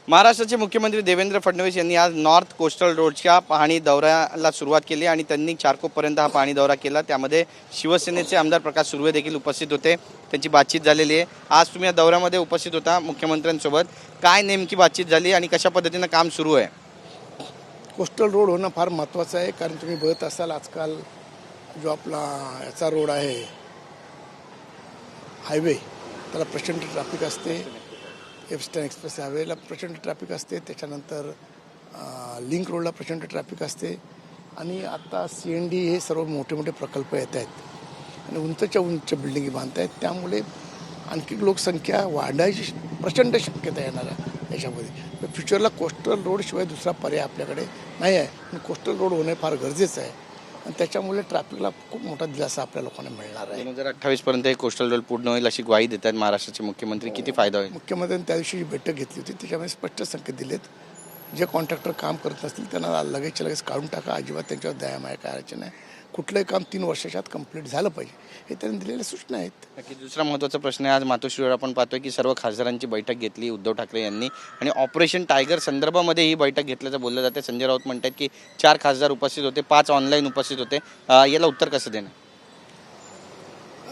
महाराष्ट्राचे मुख्यमंत्री देवेंद्र फडणवीस यांनी आज नॉर्थ कोस्टल रोडच्या पाहणी दौऱ्याला सुरुवात केली आणि त्यांनी चारकोपपर्यंत हा पाहणी दौरा केला। त्यामध्ये शिवसेनेचे आमदार प्रकाश सुर्वे देखील उपस्थित होते, त्यांची बातचीत झालेली आहे। आज तुम्ही या दौऱ्यामध्ये उपस्थित होता मुख्यमंत्र्यांसोबत, काय नेमकी बातचीत झाली आणि कशा पद्धतीने काम सुरू आहे? कोस्टल रोड होणं फार महत्त्वाचं आहे, कारण तुम्ही बघत असाल आजकाल जो आपला याचा रोड आहे हायवे, त्याला प्रचंड ट्रॅफिक असते। वेस्टर्न एक्सप्रेस हायवेला प्रचंड ट्रॅफिक असते, त्याच्यानंतर लिंक रोडला प्रचंड ट्रॅफिक असते आणि आता CND हे सर्व मोठे मोठे प्रकल्प येत आहेत आणि उंचच्या उंच बिल्डिंगी बांधत आहेत, त्यामुळे आणखी लोकसंख्या वाढायची प्रचंड शक्यता येणार आहे याच्यामध्ये। फ्युचरला कोस्टल रोडशिवाय दुसरा पर्याय आपल्याकडे नाही आहे, पण कोस्टल रोड होणे फार गरजेचं आहे आणि त्याच्यामुळे ट्रॅफिकला खूप मोठा दिलासा आपल्या लोकांना मिळणार आहे। 2028 पर्यंत हे कोस्टल रोड पूर्ण होईल अशी ग्वाही देतात महाराष्ट्राचे मुख्यमंत्री, किती फायदा होईल? मुख्यमंत्र्यांनी त्या दिवशी बैठक घेतली होती, त्याच्यामध्ये स्पष्ट संकेत दिलेत, जे कॉन्ट्रॅक्टर काम करत नसतील त्यांना लगेचच्या लगेच काढून टाका, अजिबात त्यांच्यावर दयामाया करायची नाही, कुठलंही काम 3 वर्षाच्या आत कंप्लीट झालं पाहिजे, हे त्यांनी दिलेल्या सूचना आहेत। नक्की दुसरा महत्त्वाचा प्रश्न आहे, आज मातोश्रीवर आपण पाहतोय की सर्व खासदारांची बैठक घेतली उद्धव ठाकरे यांनी आणि ऑपरेशन टायगर संदर्भामध्ये ही बैठक घेतल्याचं बोललं जाते। संजय राऊत म्हणतात की 4 खासदार उपस्थित होते, 5 ऑनलाईन उपस्थित होते, याला उत्तर कसं देणं?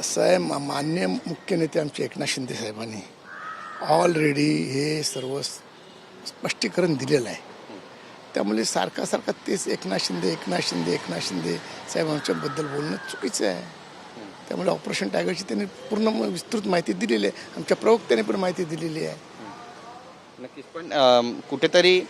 असं आहे, माननीय मुख्य नेते आमचे एकनाथ शिंदे साहेबांनी ऑलरेडी हे सर्व स्पष्टीकरण दिलेलं आहे, त्यामुळे सारखा तेच एकनाथ शिंदे साहेबांच्याबद्दल बोलणं चुकीचं आहे। त्यामुळे ऑपरेशन टायगरची त्यांनी पूर्ण विस्तृत माहिती दिलेली आहे, आमच्या प्रवक्त्याने पण माहिती दिलेली आहे। नक्कीच, पण कुठेतरी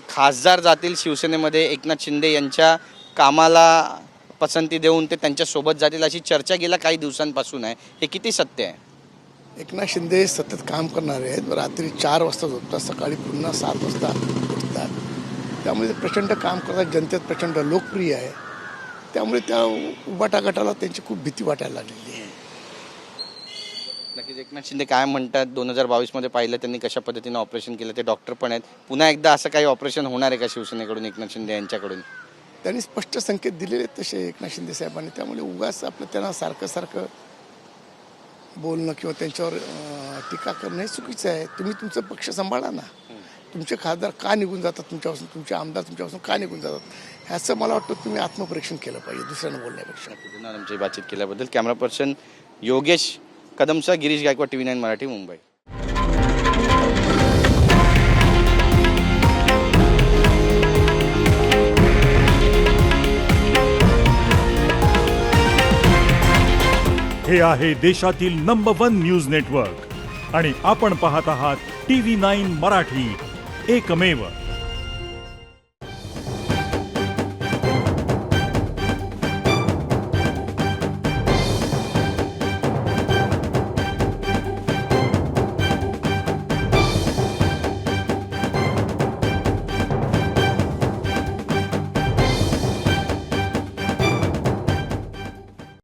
खासदार जातील शिवसेनेमध्ये, एकनाथ शिंदे यांच्या कामाला पसंती देऊन ते त्यांच्यासोबत जातील अशी चर्चा गेल्या काही दिवसांपासून आहे, हे किती सत्य आहे? एकनाथ शिंदे सतत काम करणारे आहेत, रात्री 4 वाजता झोपतात, सकाळी पुन्हा 7 वाजता उठतात, त्यामुळे प्रचंड काम करतात, जनतेत प्रचंड लोकप्रिय आहे, त्यामुळे त्या उबाटा गटाला त्यांची खूप भीती वाटायला लागलेली आहे। नक्कीच, एकनाथ शिंदे काय म्हणतात, 2022 पाहिलं त्यांनी कशा पद्धतीने ऑपरेशन केलं, ते डॉक्टर पण आहेत, पुन्हा एकदा असं काही ऑपरेशन होणार आहे का शिवसेनेकडून एकनाथ शिंदे यांच्याकडून? त्यांनी स्पष्ट संकेत दिलेले आहेत तसे एकनाथ शिंदे साहेबांनी, त्यामुळे उगाच आपलं त्यांना सारखं बोलणं किंवा त्यांच्यावर टीका करणं हे चुकीचं आहे। तुम्ही तुमचा पक्ष सांभाळा ना, तुमचे खासदार का निघून जातात तुमच्यापासून, तुमचे आमदार तुमच्यापासून का निघून जातात, ह्याचं मला वाटतं तुम्ही आत्मपरीक्षण केलं पाहिजे दुसऱ्यानं बोलण्यापेक्षा। धन्यवाद आमची बातचीत केल्याबद्दल। कॅमेरा पर्सन योगेश कदमचा, गिरीश गायकवाड, TV9 मराठी, मुंबई। हे आहे देशातील नंबर 1 न्यूज नेटवर्क आणि आपण पाहत आहात TV9 मराठी, एकमेव।